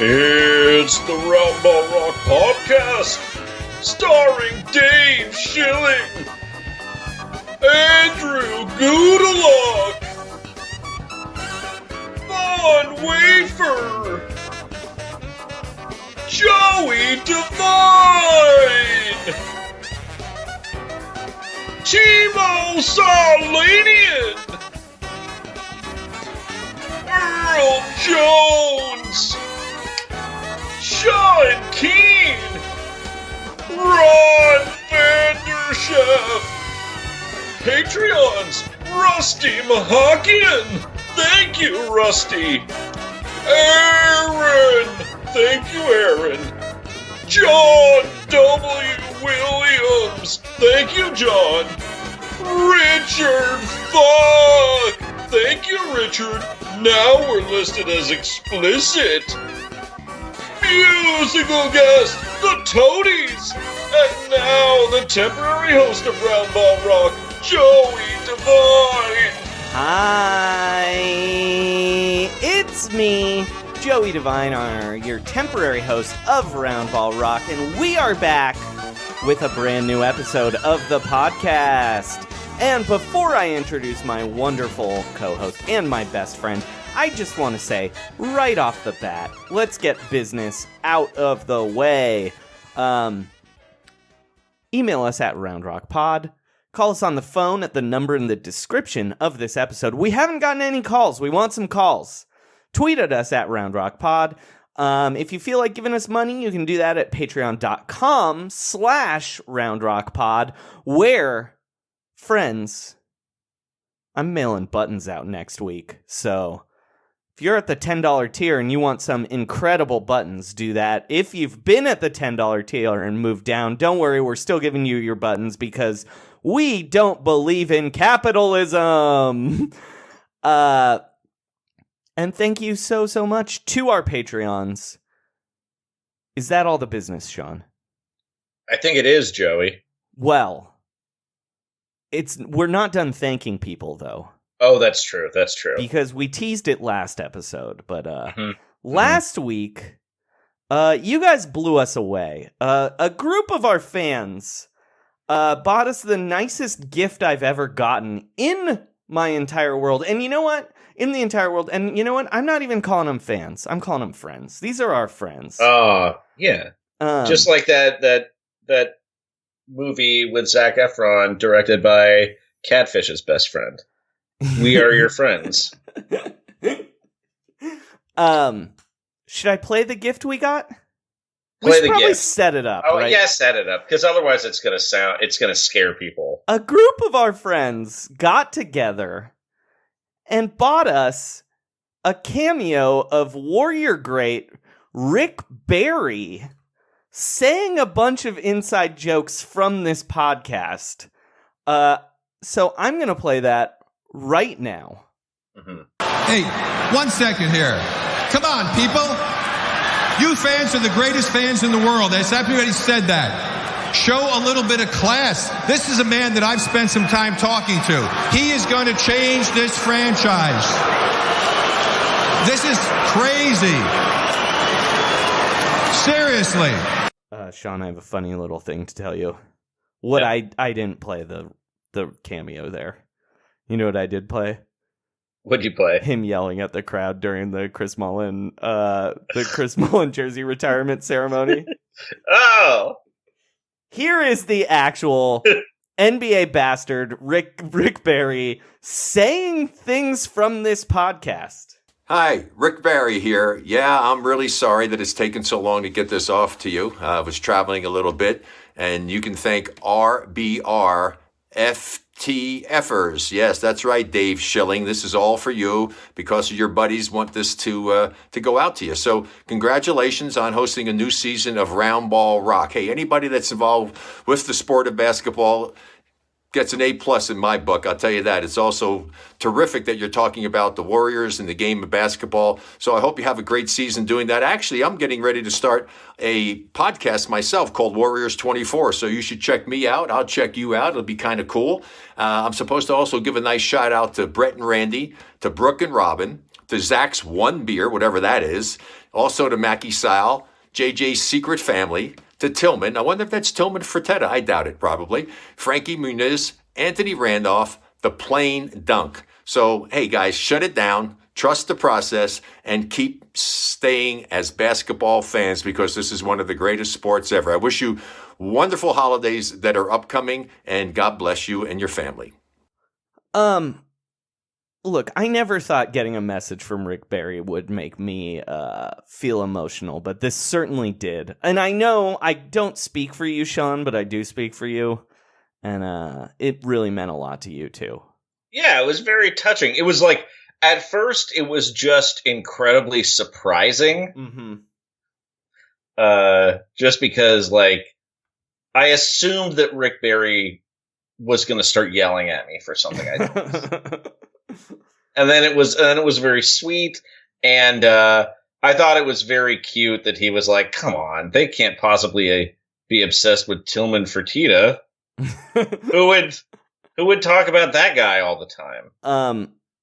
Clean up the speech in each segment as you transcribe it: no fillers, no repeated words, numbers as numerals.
It's the Round Ball Rock Podcast, starring Dave Schilling, Andrew Goodalock, Vaughn Wafer, Joey Devine, Timo Salanian, Earl Jones, Sean Keane, Ron Vanderschaff, Patreons, Rusty Mahakian, thank you, Rusty, Aaron, thank you, Aaron, John W. Williams, thank you, John, Richard Fogg, thank you, Richard, now we're listed as explicit. Musical guest, the Toadies, and now the temporary host of Round Ball Rock, Joey Devine. Hi, it's me, Joey Devine, your temporary host of Round Ball Rock, and we are back with a brand new episode of the podcast. And before I introduce my wonderful co-host and my best friend, I just want to say, right off the bat, let's get business out of the way. Email us at RoundRockPod. Call us on the phone at the number in the description of this episode. We haven't gotten any calls. We want some calls. Tweet at us at RoundRockPod. If you feel like giving us money, you can do that at patreon.com/RoundRockPod, where, friends, I'm mailing buttons out next week, so if you're at the $10 tier and you want some incredible buttons, do that. If you've been at the $10 tier and moved down, don't worry, we're still giving you your buttons because we don't believe in capitalism. And thank you so much to our Patreons. Is that all the business, Sean? I think it is, Joey. Well, we're not done thanking people, though. Oh, that's true. That's true. Because we teased it last episode, but last week, you guys blew us away. A group of our fans bought us the nicest gift I've ever gotten in my entire world. And you know what? In the entire world. And you know what? I'm not even calling them fans. I'm calling them friends. These are our friends. Yeah. Just like that movie with Zac Efron directed by Catfish's best friend. We are your friends. Should I play the gift we got? We should probably set it up. Oh, right? Yeah, set it up. Because otherwise it's going to scare people. A group of our friends got together and bought us a cameo of Warrior Great Rick Barry saying a bunch of inside jokes from this podcast. So I'm going to play that right now. Mm-hmm. Hey, 1 second here. Come on, people. You fans are the greatest fans in the world. Has everybody said that? Show a little bit of class. This is a man that I've spent some time talking to. He is going to change this franchise. This is crazy. Seriously. Sean, I have a funny little thing to tell you. I didn't play the cameo there. You know what I did play? What'd you play? Him yelling at the crowd during the Chris Mullin jersey retirement ceremony. Oh! Here is the actual NBA bastard Rick Barry saying things from this podcast. Hi, Rick Barry here. Yeah, I'm really sorry that it's taken so long to get this off to you. I was traveling a little bit, and you can thank RBRFTFers. Yes, that's right, Dave Schilling. This is all for you because your buddies want this to go out to you. So congratulations on hosting a new season of Round Ball Rock. Hey, anybody that's involved with the sport of basketball gets an A+ in my book, I'll tell you that. It's also terrific that you're talking about the Warriors and the game of basketball. So I hope you have a great season doing that. Actually, I'm getting ready to start a podcast myself called Warriors 24. So you should check me out. I'll check you out. It'll be kind of cool. I'm supposed to also give a nice shout out to Brett and Randy, to Brooke and Robin, to Zach's One Beer, whatever that is. Also to Mackie Sile, JJ's Secret Family, to Tillman. I wonder if that's Tillman Fertitta. I doubt it, probably. Frankie Muniz, Anthony Randolph, The Plain Dunk. So, hey, guys, shut it down. Trust the process and keep staying as basketball fans because this is one of the greatest sports ever. I wish you wonderful holidays that are upcoming, and God bless you and your family. Look, I never thought getting a message from Rick Barry would make me feel emotional, but this certainly did. And I know I don't speak for you, Sean, but I do speak for you. And it really meant a lot to you, too. Yeah, it was very touching. It was like, at first, it was just incredibly surprising. Mm-hmm. Just because, like, I assumed that Rick Barry was going to start yelling at me for something I did. And then it was very sweet, and I thought it was very cute that he was like, "Come on, they can't possibly be obsessed with Tillman Fertitta. Who would talk about that guy all the time?"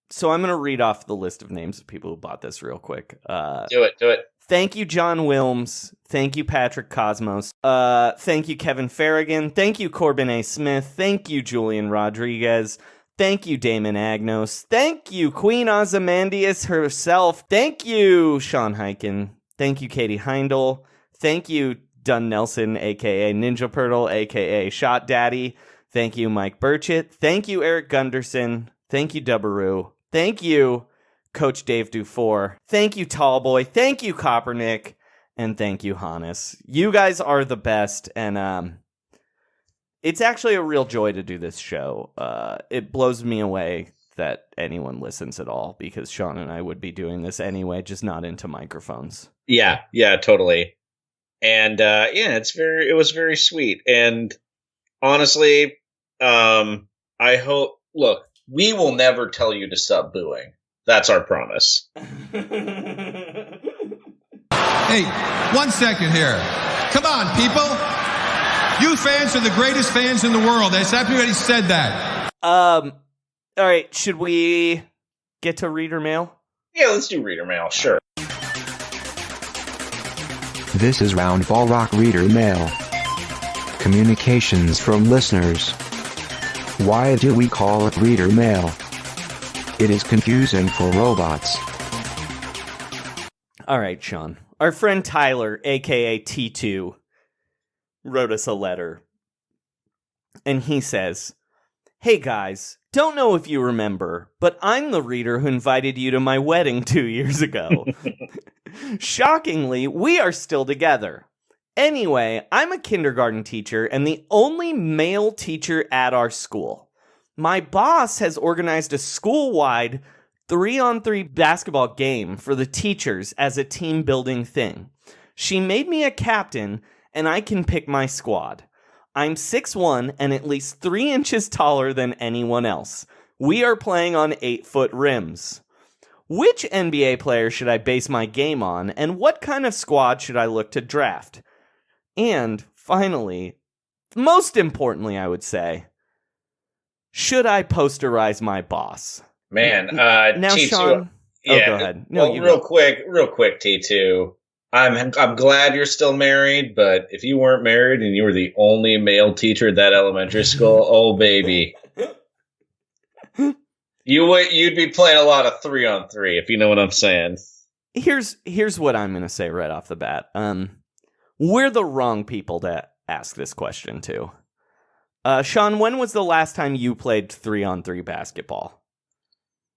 So I'm gonna read off the list of names of people who bought this real quick. Do it. Thank you, John Wilms. Thank you, Patrick Cosmos. Thank you, Kevin Farragon. Thank you, Corbin A. Smith. Thank you, Julian Rodriguez. Thank you, Damon Agnos. Thank you, Queen Ozymandias herself. Thank you, Sean Hyken. Thank you, Katie Heindel. Thank you, Dunn Nelson, a.k.a. Ninja Purtle, a.k.a. Shot Daddy. Thank you, Mike Burchett. Thank you, Eric Gunderson. Thank you, Dubbaroo. Thank you, Coach Dave DuFour. Thank you, Tallboy. Thank you, Coppernick. And thank you, Hannes. You guys are the best, and it's actually a real joy to do this show. It blows me away that anyone listens at all, because Sean and I would be doing this anyway, just not into microphones. Yeah, totally. And it was very sweet. And honestly, I hope. Look, we will never tell you to stop booing. That's our promise. Hey, 1 second here. Come on, people. You fans are the greatest fans in the world. Has everybody said that? All right, should we get to reader mail? Yeah, let's do reader mail, sure. This is Roundball Rock Reader Mail. Communications from listeners. Why do we call it reader mail? It is confusing for robots. All right, Sean. Our friend Tyler, a.k.a. T2, wrote us a letter. And he says, "Hey guys, don't know if you remember, but I'm the reader who invited you to my wedding 2 years ago. Shockingly, we are still together. Anyway, I'm a kindergarten teacher and the only male teacher at our school. My boss has organized a school-wide 3-on-3 basketball game for the teachers as a team-building thing. She made me a captain, and I can pick my squad. I'm 6'1" and at least 3 inches taller than anyone else. We are playing on 8-foot rims. Which NBA player should I base my game on, and what kind of squad should I look to draft? And, finally, most importantly, I would say, should I posterize my boss?" Man, now, T2, Sean. yeah, go ahead. No, real quick, T2. I'm glad you're still married, but if you weren't married and you were the only male teacher at that elementary school, oh baby, you'd be playing a lot of 3-on-3, if you know what I'm saying. Here's what I'm gonna say right off the bat. We're the wrong people to ask this question to. Sean, when was the last time you played 3-on-3 basketball?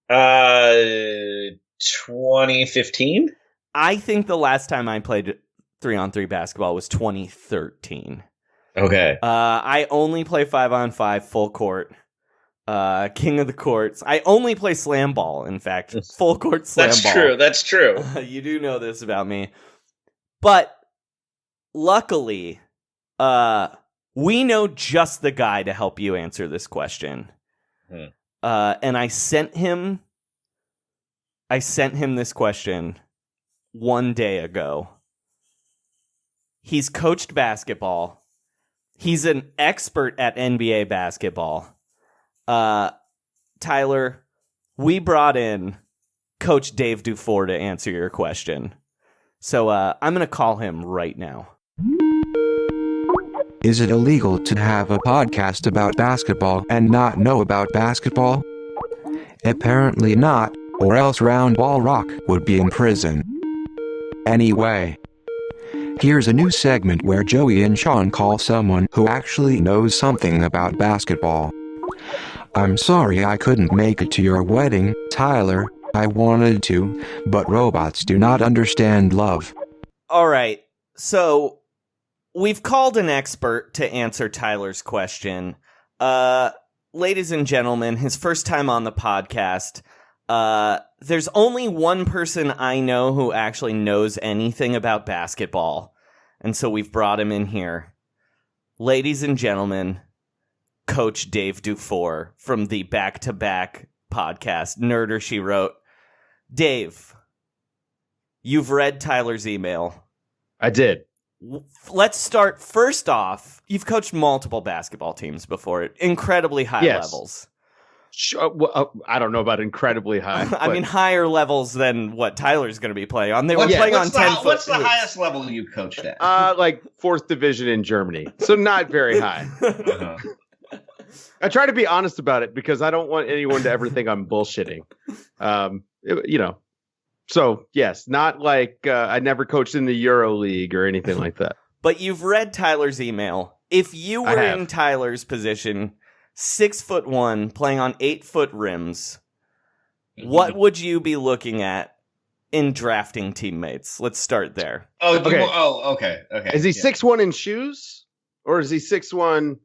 2015? I think the last time I played 3-on-3 basketball was 2013. Okay. I only play 5-on-5 full court. King of the courts. I only play slam ball, in fact. Full court slam ball. That's true. You do know this about me. But luckily, we know just the guy to help you answer this question. And I sent him this question 1 day ago. He's coached basketball. He's an expert at NBA basketball. Tyler, we brought in Coach Dave DuFour to answer your question. So I'm going to call him right now. Is it illegal to have a podcast about basketball and not know about basketball? Apparently not, or else Roundball Rock would be in prison. Anyway, here's a new segment where Joey and Sean call someone who actually knows something about basketball. I'm sorry I couldn't make it to your wedding, Tyler. I wanted to, but robots do not understand love. All right, so we've called an expert to answer Tyler's question. Ladies and gentlemen, his first time on the podcast. There's only one person I know who actually knows anything about basketball, and so we've brought him in here. Ladies and gentlemen, Coach Dave DuFour from the Back-to-Back podcast, Nerder She Wrote. Dave, you've read Tyler's email. I did. Let's start first off. You've coached multiple basketball teams before, incredibly high levels. Well, I don't know about incredibly high. I mean, higher levels than what Tyler's going to be playing on. They were playing on 10 foot. What's the highest level you coached at? Like 4th division in Germany. So not very high. Uh-huh. I try to be honest about it because I don't want anyone to ever think I'm bullshitting. So yes, not like I never coached in the Euro League or anything like that. But you've read Tyler's email. If you were in Tyler's position, 6'1", playing on 8-foot rims, what would you be looking at in drafting teammates? Let's start there. Okay. Is he 6'1" in shoes, or is he 6'1"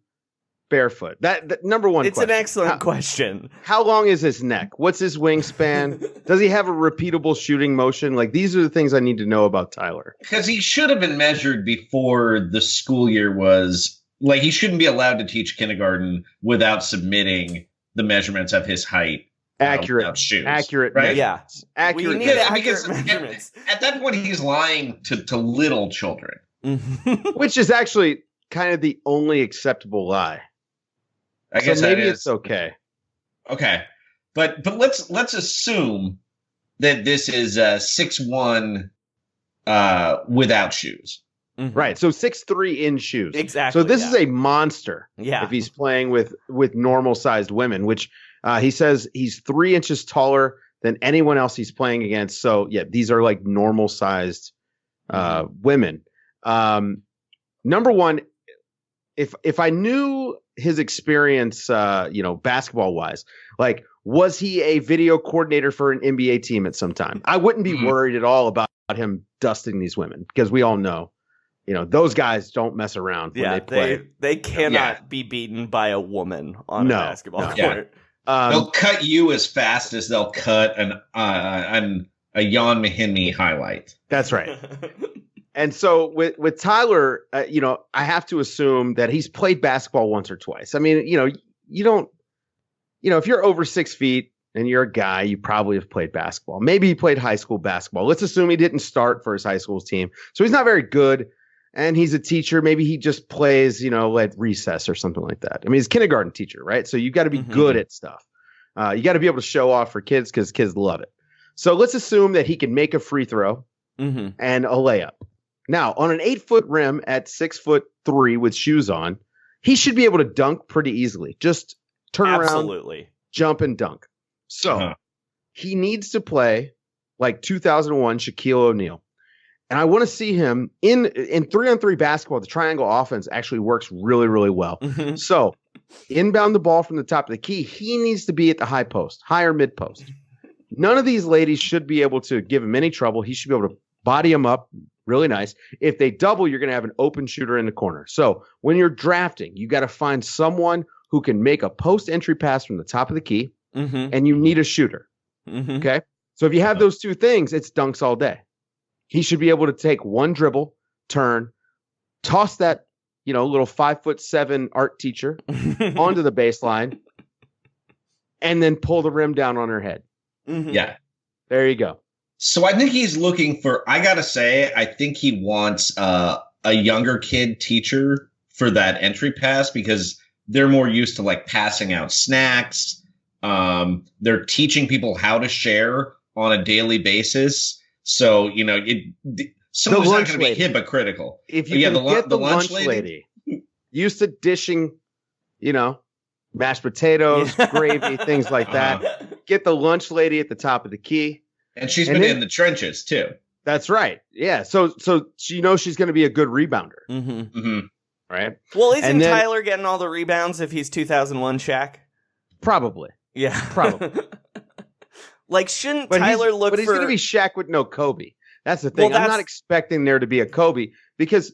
barefoot? That number one. It's question. an excellent question. How long is his neck? What's his wingspan? Does he have a repeatable shooting motion? Like, these are the things I need to know about Tyler. Because he should have been measured before the school year was. Like, he shouldn't be allowed to teach kindergarten without submitting the measurements of his height. Accurate shoes. Accurate. Right? Yeah. Accurate. We need accurate measurements. At that point, he's lying to little children. Which is actually kind of the only acceptable lie. I guess maybe it's okay. Okay. But let's assume that this is 6'1" without shoes. Mm-hmm. Right. So 6'3" in shoes. Exactly. So this is a monster. Yeah. If he's playing with normal sized women, which he says he's 3 inches taller than anyone else he's playing against. So yeah, these are like normal sized women. Number one, if I knew his experience, basketball wise, like, was he a video coordinator for an NBA team at some time? I wouldn't be worried at all about him dusting these women, because we all know, those guys don't mess around when they play. They cannot be beaten by a woman on a basketball court. They'll cut you as fast as they'll cut a Jan Mahinmi highlight. That's right. And so with Tyler, I have to assume that he's played basketball once or twice. I mean, you don't, if you're over 6 feet and you're a guy, you probably have played basketball. Maybe he played high school basketball. Let's assume he didn't start for his high school team. So he's not very good. And he's a teacher. Maybe he just plays, at recess or something like that. I mean, he's a kindergarten teacher, right? So you got to be good at stuff. You got to be able to show off for kids because kids love it. So let's assume that he can make a free throw and a layup. Now, on an 8-foot rim at 6'3" with shoes on, he should be able to dunk pretty easily. Just turn around, jump and dunk. So he needs to play like 2001 Shaquille O'Neal. And I want to see him in 3-on-3 basketball. The triangle offense actually works really, really well. So inbound the ball from the top of the key. He needs to be at the high post, higher mid post. None of these ladies should be able to give him any trouble. He should be able to body him up really nice. If they double, you're going to have an open shooter in the corner. So when you're drafting, you got to find someone who can make a post entry pass from the top of the key, and you need a shooter. Okay. So if you have those two things, it's dunks all day. He should be able to take one dribble, turn, toss that, little 5'7" art teacher onto the baseline, and then pull the rim down on her head. Yeah. There you go. So I think he's looking for, I got to say, I think he wants a younger kid teacher for that entry pass, because they're more used to like passing out snacks. They're teaching people how to share on a daily basis. So, someone's not going to be hypocritical. If you can get the lunch lady used to dishing, mashed potatoes, gravy, things like that, get the lunch lady at the top of the key. And she's been in the trenches, too. That's right. Yeah. So she knows she's going to be a good rebounder. Mm-hmm. Mm-hmm. Right. Well, isn't Tyler getting all the rebounds if he's 2001 Shaq? Probably. Yeah. Probably. Shouldn't Tyler look for... But he's going to be Shaq with no Kobe. That's the thing. I'm not expecting there to be a Kobe because,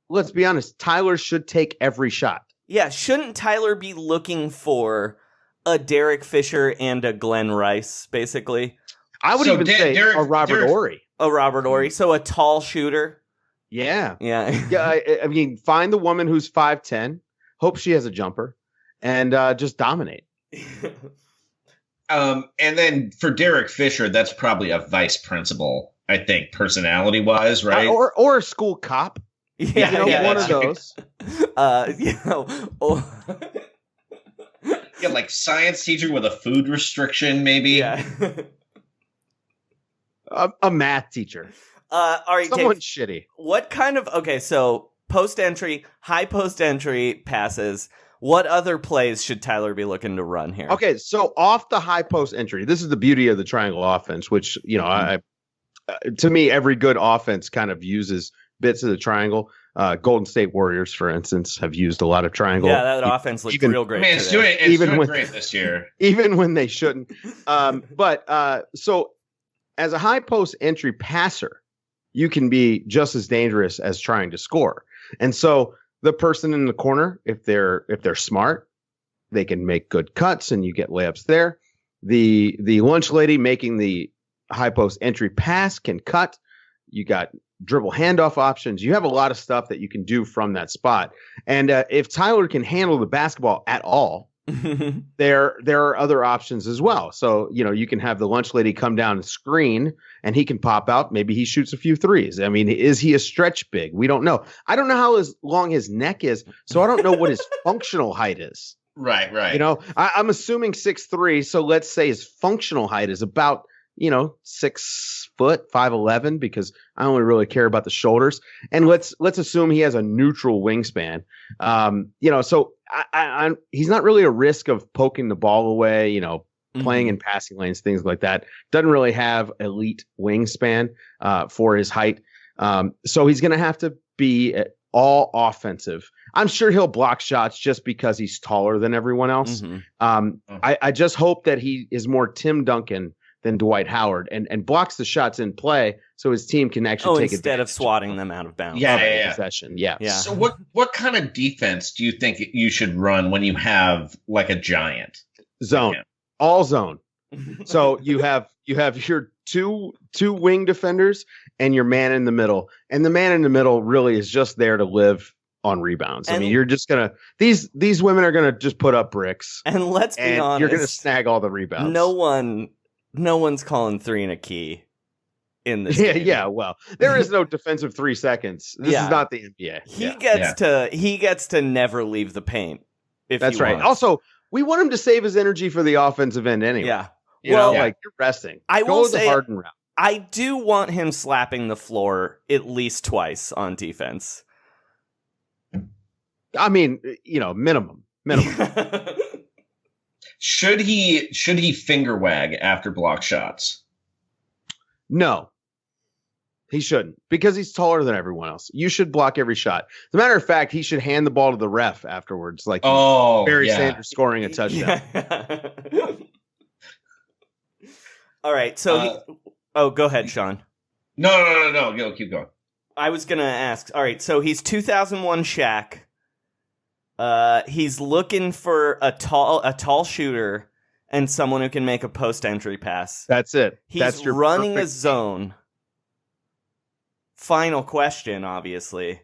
let's be honest, Tyler should take every shot. Yeah, shouldn't Tyler be looking for a Derek Fisher and a Glenn Rice, basically? I would even say a Robert Horry. A Robert Horry. So a tall shooter. Yeah. Yeah. Yeah. I mean, find the woman who's 5'10", hope she has a jumper, and just dominate. And then for Derek Fisher, that's probably a vice principal, I think, personality-wise, right? Or a school cop. Yeah, one of those. Yeah, like science teacher with a food restriction, maybe. Yeah. A math teacher. All right, someone Dave, shitty. What kind of so high post entry passes. What other plays should Tyler be looking to run here? Okay, so off the high post entry, this is the beauty of the triangle offense, which to me, every good offense kind of uses bits of the triangle. Golden State Warriors, for instance, have used a lot of triangle. Yeah, that offense looked real great. It's doing great this year, even when they shouldn't. So as a high post entry passer, you can be just as dangerous as trying to score. And so the person in the corner, if they're smart, they can make good cuts and you get layups there. The lunch lady making the high post entry pass can cut. You got dribble handoff options. You have a lot of stuff that you can do from that spot. And if Tyler can handle the basketball at all, there are other options as well. So, you can have the lunch lady come down and screen and he can pop out. Maybe he shoots a few threes. I mean, is he a stretch big? We don't know. I don't know how long his neck is, so I don't know what his functional height is. Right. I'm assuming 6'3", so let's say his functional height is about 6 foot, 5'11", because I only really care about the shoulders. And let's assume he has a neutral wingspan. So he's not really a risk of poking the ball away, playing in passing lanes, things like that. Doesn't really have elite wingspan for his height. So he's going to have to be all offensive. I'm sure he'll block shots just because he's taller than everyone else. I just hope that he is more Tim Duncan than Dwight Howard and blocks the shots in play so his team can actually take instead of swatting them out of bounds. Possession. Yeah. So what kind of defense do you think you should run when you have like a giant? Zone. All zone. So you have your two wing defenders and your man in the middle. And the man in the middle really is just there to live on rebounds. I mean, you're just gonna these women are gonna just put up bricks. And let's be honest, you're gonna snag all the rebounds. No one's calling 3 and a key in this game. Yeah. Well, there is no defensive 3 seconds. This is not the NBA. He gets to never leave the paint. That's right. Wants. Also, we want him to save his energy for the offensive end anyway. Yeah. You're resting. I will say the Harden route. I do want him slapping the floor at least twice on defense. I mean, minimum. Should he finger wag after block shots? No, he shouldn't, because he's taller than everyone else. You should block every shot. As a matter of fact, he should hand the ball to the ref afterwards, like Barry Sanders scoring a touchdown. Yeah. All right, so go ahead, Sean. No. Go, keep going. I was gonna ask. All right, so he's 2001 Shaq. He's looking for a tall shooter and someone who can make a post entry pass. That's it. He's running a zone. Final question, obviously.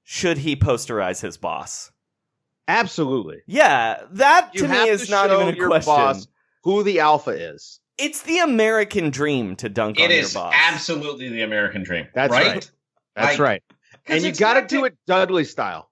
Should he posterize his boss? Absolutely. Yeah, that to me is not even a question. Boss who the alpha is. It's the American dream to dunk on your boss. It is absolutely the American dream. That's right. That's right. And you got to do it Dudley style.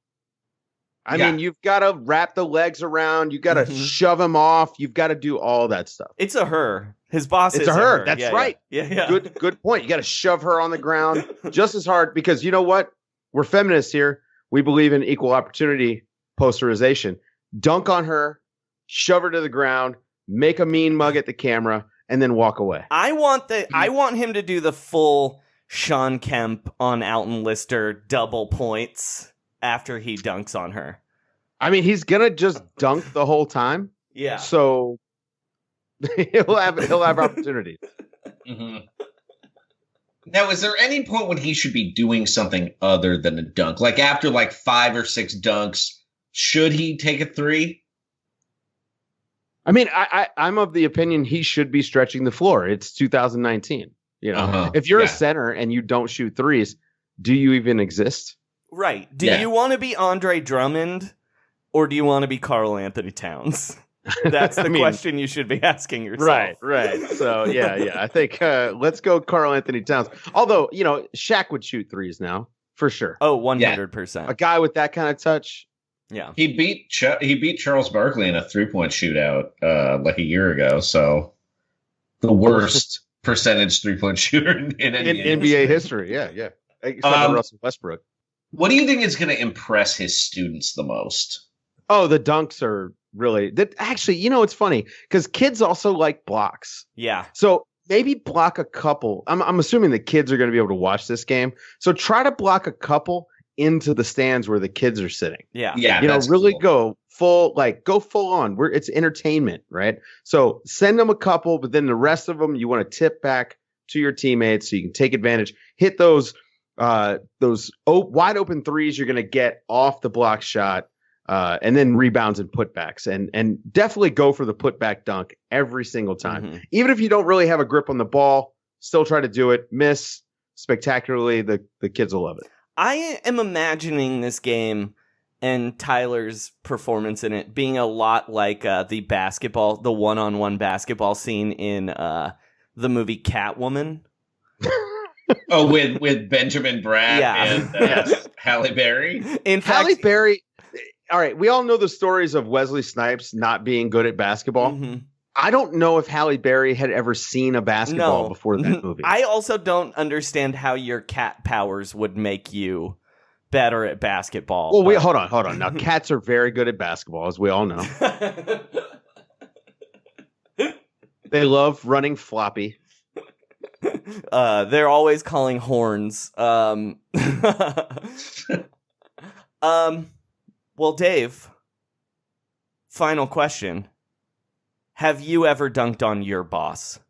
I mean, you've got to wrap the legs around. You got to shove him off. You've got to do all that stuff. It's a her. His boss is a her. That's yeah, right. Yeah. Good point. You got to shove her on the ground just as hard because you know what? We're feminists here. We believe in equal opportunity posterization. Dunk on her, shove her to the ground, make a mean mug at the camera, and then walk away. I want him to do the full Sean Kemp on Alton Lister double points after he dunks on her. I mean, he's gonna just dunk the whole time. Yeah. So he'll have opportunities. Mm-hmm. Now, is there any point when he should be doing something other than a dunk? Like after 5 or 6 dunks, should he take a 3? I mean, I'm of the opinion he should be stretching the floor. It's 2019. If you're a center and you don't shoot threes, do you even exist? Right. Do you want to be Andre Drummond or do you want to be Karl Anthony Towns? That's the question you should be asking yourself. Right. So, yeah. I think let's go Karl Anthony Towns. Although, Shaq would shoot threes now, for sure. Oh, 100%. A guy with that kind of touch. Yeah. He beat Charles Barkley in a 3-point shootout a year ago. So the worst percentage 3-point shooter in NBA history. Yeah. Except for Russell Westbrook. What do you think is going to impress his students the most? Oh, the dunks are really that. Actually, it's funny because kids also like blocks. Yeah. So maybe block a couple. I'm assuming the kids are going to be able to watch this game. So try to block a couple into the stands where the kids are sitting. Yeah. Really cool. go full on. It's entertainment, right? So send them a couple, but then the rest of them you want to tip back to your teammates so you can take advantage. Hit those wide open threes you're going to get off the block shot, and then rebounds and putbacks, and definitely go for the putback dunk every single time. Mm-hmm. Even if you don't really have a grip on the ball, still try to do it. Miss spectacularly. The kids will love it. I am imagining this game and Tyler's performance in it being a lot like the one-on-one basketball scene in the movie Catwoman. Oh, with Benjamin Bratt and Halle Berry? In fact, Halle Berry, all right, we all know the stories of Wesley Snipes not being good at basketball. Mm-hmm. I don't know if Halle Berry had ever seen a basketball before that movie. I also don't understand how your cat powers would make you better at basketball. Well, hold on. Now, cats are very good at basketball, as we all know. They love running floppy. They're always calling horns. Well, Dave, final question. Have you ever dunked on your boss?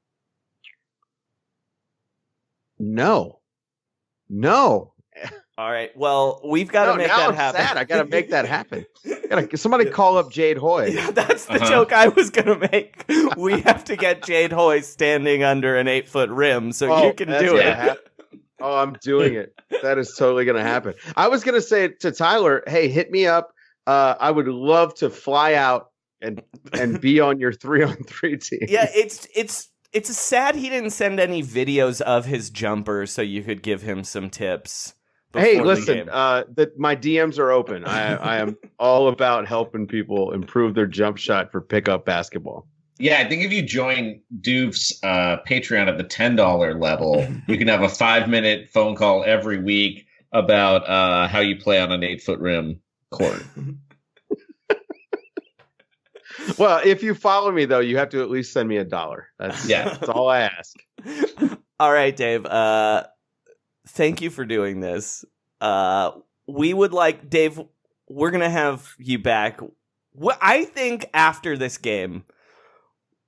No. All right. Well, we've got to make that happen. Sad. I got to make that happen. Somebody call up Jade Hoy. Yeah, that's the joke I was going to make. We have to get Jade Hoy standing under an 8-foot rim so you can do it. I'm doing it. That is totally going to happen. I was going to say to Tyler, hey, hit me up. I would love to fly out and be on your 3-on-3 team. Yeah, it's sad he didn't send any videos of his jumper so you could give him some tips. Hey, listen, my DMs are open. I am all about helping people improve their jump shot for pickup basketball. Yeah, I think if you join Doof's Patreon at the $10 level, you can have a 5-minute phone call every week about how you play on an 8-foot rim court. Well, if you follow me, though, you have to at least send me $1. That's all I ask. All right, Dave. Thank you for doing this. We would like, Dave, we're going to have you back. I think after this game,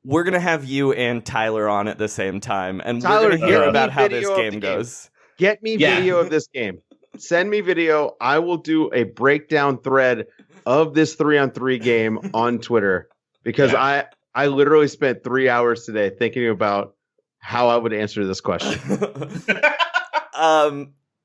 we're going to have you and Tyler on at the same time. And we're going to hear about how this game goes. Get me video of this game. Send me video. I will do a breakdown thread of this 3-on-3 game on Twitter because I literally spent 3 hours today thinking about how I would answer this question.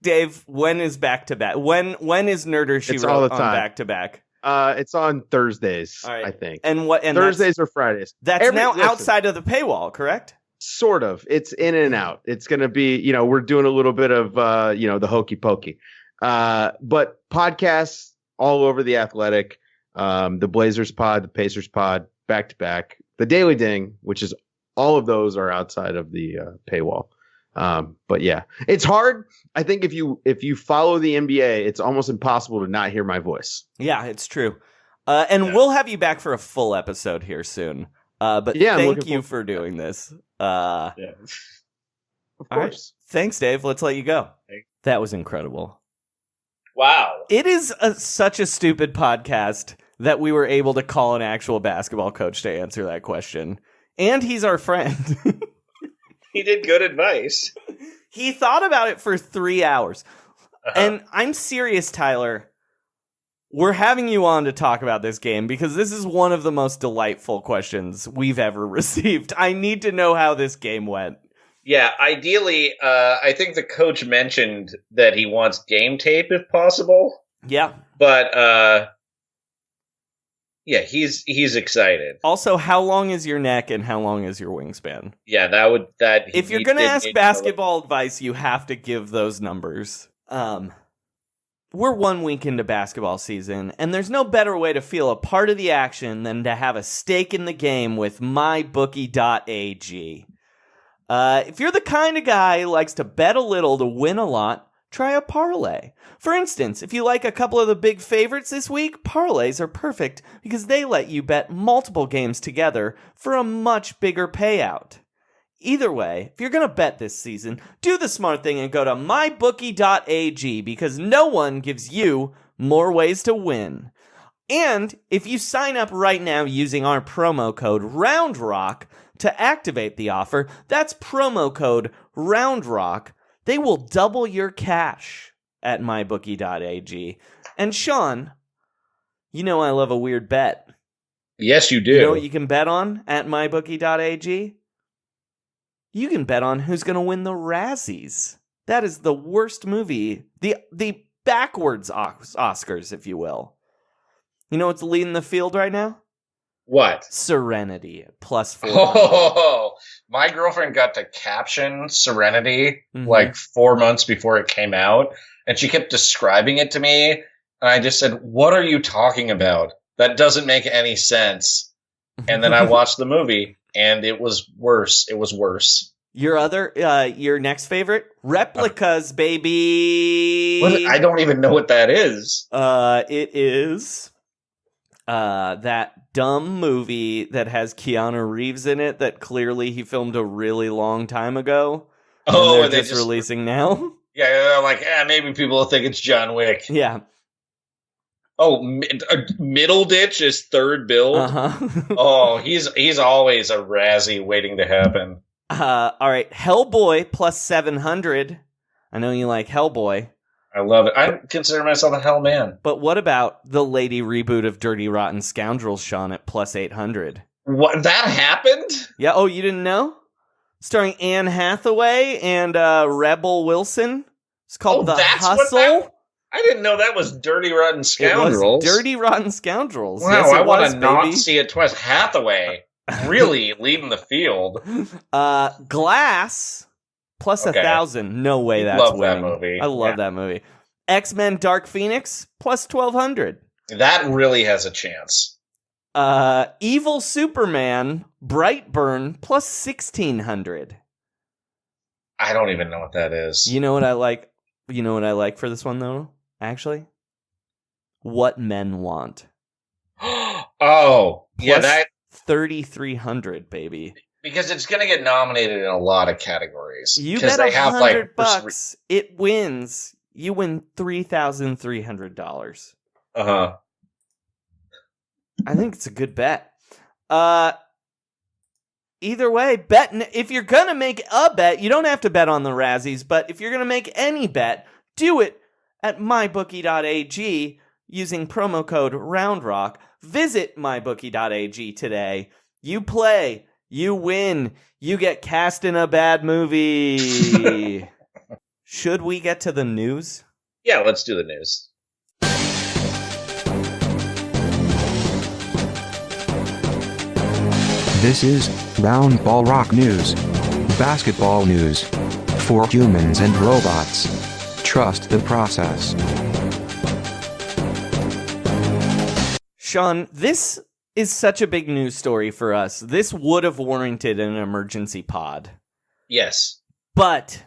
Dave, when is back-to-back? When is Nerder She Wrote on back-to-back? It's on Thursdays, I think. And Thursdays or Fridays. That's outside of the paywall, correct? Sort of. It's in and out. It's going to be, we're doing a little bit of, the hokey pokey. But podcasts all over The Athletic, the Blazers pod, the Pacers pod, back to back. The Daily Ding, which is all of those are outside of the paywall. But yeah, it's hard. I think if you follow the NBA, it's almost impossible to not hear my voice. Yeah, it's true. And we'll have you back for a full episode here soon. But yeah, thank you for doing this. Of course. Right. Thanks, Dave. Let's let you go. That was incredible. Wow. It is such a stupid podcast that we were able to call an actual basketball coach to answer that question. And he's our friend. He did good advice. He thought about it for 3 hours. And I'm serious, Tyler. We're having you on to talk about this game because this is one of the most delightful questions we've ever received. I need to know how this game went. Yeah, ideally, I think the coach mentioned that he wants game tape if possible. Yeah. But, yeah, he's excited. Also, how long is your neck and how long is your wingspan? Yeah, if you're going to ask basketball advice, you have to give those numbers. We're 1 week into basketball season, and there's no better way to feel a part of the action than to have a stake in the game with mybookie.ag. If you're the kind of guy who likes to bet a little to win a lot, try a parlay. For instance, if you like a couple of the big favorites this week, parlays are perfect because they let you bet multiple games together for a much bigger payout. Either way, if you're going to bet this season, do the smart thing and go to mybookie.ag because no one gives you more ways to win. And if you sign up right now using our promo code ROUNDROCK to activate the offer, that's promo code ROUNDROCK, they will double your cash at mybookie.ag. And Sean, you know I love a weird bet. Yes, you do. You know what you can bet on at mybookie.ag? You can bet on who's going to win the Razzies. That is the worst movie. The backwards Oscars, if you will. You know what's leading the field right now? What? Serenity, plus 4. Oh, my girlfriend got to caption Serenity like 4 months before it came out, and she kept describing it to me, and I just said, "What are you talking about? That doesn't make any sense." And then I watched the movie, and it was worse. It was worse. Your next favorite? Replicas, baby! I don't even know what that is. It is that dumb movie that has Keanu Reeves in it that clearly he filmed a really long time ago. Oh, and they're just releasing now? Yeah, they're like, maybe people will think it's John Wick. Yeah. Oh, Middleditch is third build? Uh-huh. Oh, he's always a Razzie waiting to happen. All right, Hellboy plus 700. I know you like Hellboy. I love it. I consider myself a hell man. But what about the lady reboot of Dirty Rotten Scoundrels, Sean, at plus 800? What? That happened? Yeah, oh, you didn't know? Starring Anne Hathaway and Rebel Wilson. It's called The Hustle. I didn't know that was Dirty Rotten Scoundrels. It was Dirty Rotten Scoundrels. Wow, yes, I want to not see it twice. Hathaway really leading the field. Glass plus 1,000. No way that's winning. That movie. I love that movie. X-Men Dark Phoenix plus 1,200. That really has a chance. Evil Superman Brightburn plus 1,600. I don't even know what that is. You know what I like? You know what I like for this one though? Actually, What Men Want. Oh, yeah, that 3,300, baby. Because it's going to get nominated in a lot of categories. You bet $100, it wins. You win $3,300. Uh-huh. I think it's a good bet. Either way, if you're going to make a bet, you don't have to bet on the Razzies, but if you're going to make any bet, do it at mybookie.ag using promo code ROUNDROCK. Visit mybookie.ag today. You play, you win, you get cast in a bad movie. Should we get to the news? Yeah, let's do the news. This is Round Ball Rock News. Basketball news. For humans and robots. Trust the process. Sean, this is such a big news story for us. This would have warranted an emergency pod. Yes. But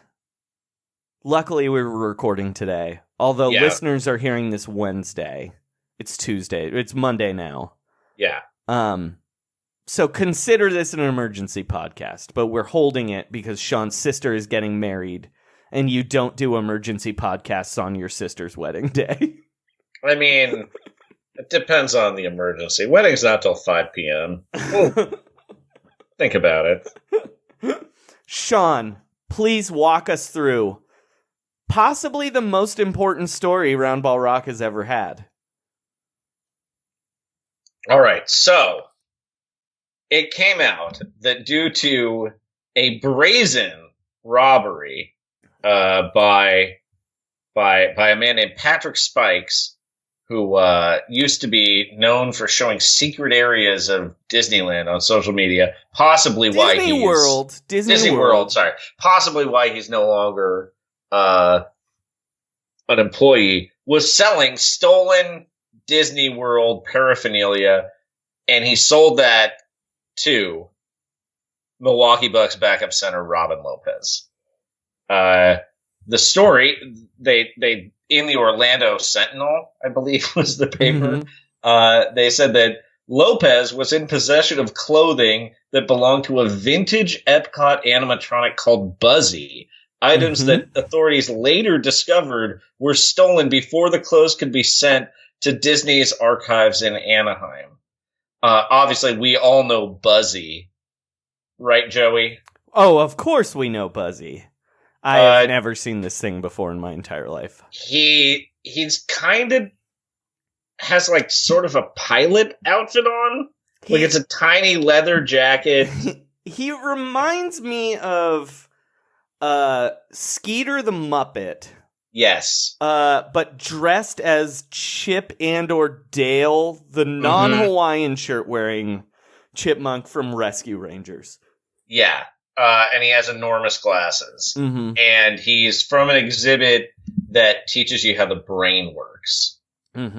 luckily we were recording today. Although listeners are hearing this Wednesday. It's Tuesday. It's Monday now. Yeah. So consider this an emergency podcast, but we're holding it because Sean's sister is getting married, and you don't do emergency podcasts on your sister's wedding day. I mean, it depends on the emergency. Wedding's not till 5 p.m. Think about it. Sean, please walk us through possibly the most important story Roundball Rock has ever had. All right, so it came out that due to a brazen robbery by a man named Patrick Spikes, who used to be known for showing secret areas of Disneyland on social media, possibly Disney World, possibly why he's no longer an employee, was selling stolen Disney World paraphernalia, and he sold that to Milwaukee Bucks backup center Robin Lopez. The story, they in the Orlando Sentinel, I believe was the paper, they said that Lopez was in possession of clothing that belonged to a vintage Epcot animatronic called Buzzy. Items that authorities later discovered were stolen before the clothes could be sent to Disney's archives in Anaheim. Obviously, we all know Buzzy. Right, Joey? Oh, of course we know Buzzy. I have never seen this thing before in my entire life. He's kind of has like sort of a pilot outfit on. Like it's a tiny leather jacket. He reminds me of Skeeter the Muppet. Yes. But dressed as Chip and or Dale, the non-Hawaiian shirt wearing chipmunk from Rescue Rangers. Yeah. And he has enormous glasses. And he's from an exhibit that teaches you how the brain works. These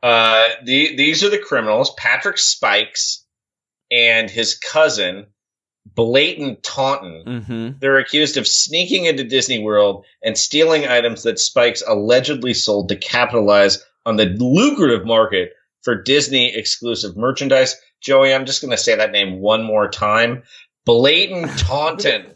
are the criminals, Patrick Spikes and his cousin, Blaine Taunton. They're accused of sneaking into Disney World and stealing items that Spikes allegedly sold to capitalize on the lucrative market for Disney exclusive merchandise. Joey, I'm just going to say that name one more time. Blaine Taunton.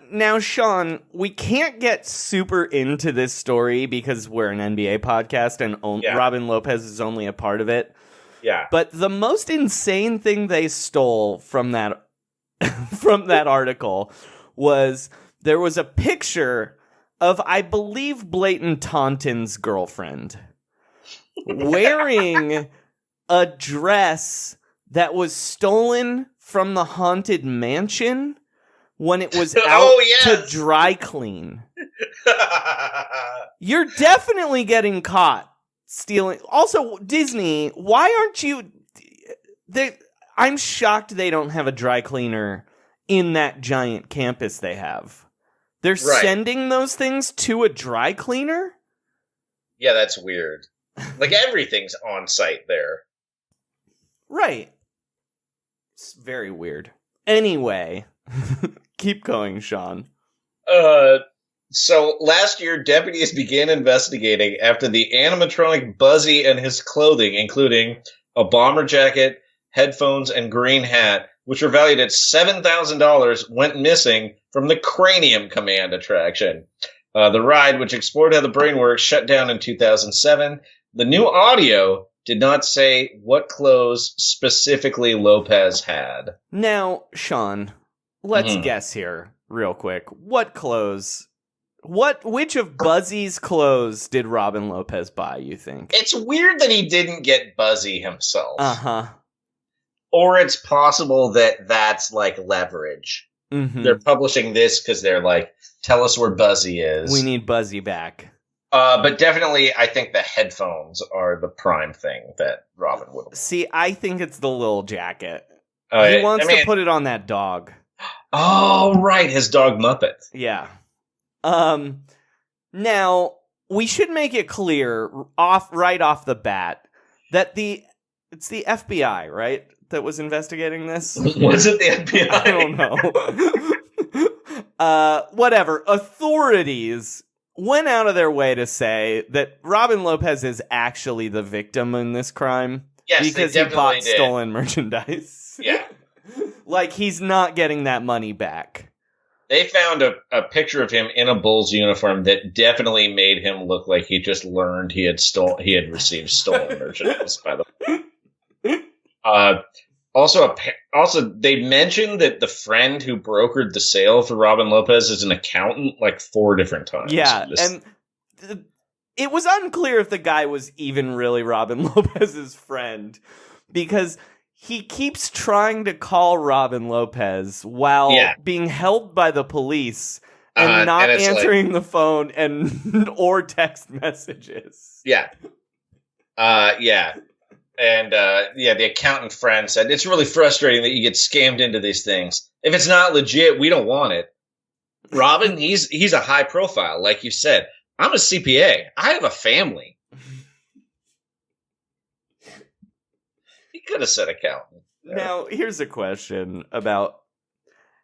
Now, Sean, we can't get super into this story because we're an NBA podcast and Robin Lopez is only a part of it. Yeah. But the most insane thing they stole from that article was there was a picture of, I believe, Blaine Taunton's girlfriend wearing a dress that was stolen from the Haunted Mansion when it was out to dry clean. You're definitely getting caught stealing. Also, Disney, why aren't you... I'm shocked they don't have a dry cleaner in that giant campus they have. They're sending those things to a dry cleaner? Yeah, that's weird. Like, everything's on site there. Right. It's very weird. Anyway, keep going, Sean. So last year, deputies began investigating after the animatronic Buzzy and his clothing, including a bomber jacket, headphones, and green hat, which were valued at $7,000, went missing from the Cranium Command attraction. The ride, which explored how the brain works, shut down in 2007. The new audio did not say what clothes specifically Lopez had. Now, Sean, let's guess here real quick. What clothes... Which of Buzzy's clothes did Robin Lopez buy, you think? It's weird that he didn't get Buzzy himself. Uh-huh. Or it's possible that that's like leverage. They're publishing this because they're like, tell us where Buzzy is. We need Buzzy back. But definitely, I think the headphones are the prime thing that Robin would want. See, I think it's the little jacket. He wants to put it on that dog. Oh, right. His dog Muppet. Yeah. Now, we should make it clear right off the bat It's the FBI, right, that was investigating this? Was it the FBI? I don't know. Whatever. Authorities went out of their way to say that Robin Lopez is actually the victim in this crime. Yes, because they he bought definitely did. stolen merchandise. Yeah. Like, he's not getting that money back. They found a picture of him in a Bulls uniform that definitely made him look like he just learned he had received stolen merchandise, by the way. Also, they mentioned that the friend who brokered the sale for Robin Lopez is an accountant like 4 different times. Yeah, and it was unclear if the guy was even really Robin Lopez's friend, because he keeps trying to call Robin Lopez while being held by the police and not answering the phone or text messages. Yeah. Yeah. And the accountant friend said, it's really frustrating that you get scammed into these things. If it's not legit, we don't want it. Robin, he's a high profile, like you said. I'm a CPA. I have a family. He could have said accountant. Now, here's a question about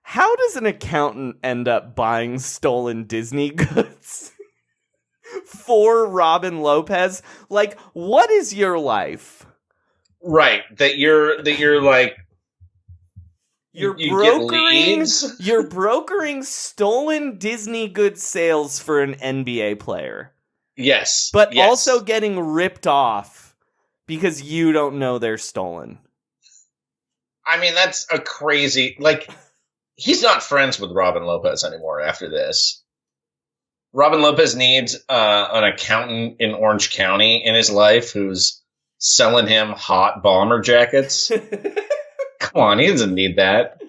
how does an accountant end up buying stolen Disney goods for Robin Lopez? Like, what is your life? Right, that you're like you're brokering stolen Disney goods sales for an NBA player. Yes. But also getting ripped off because you don't know they're stolen. I mean, that's a crazy, like, he's not friends with Robin Lopez anymore after this. Robin Lopez needs an accountant in Orange County in his life who's selling him hot bomber jackets. Come on, he doesn't need that.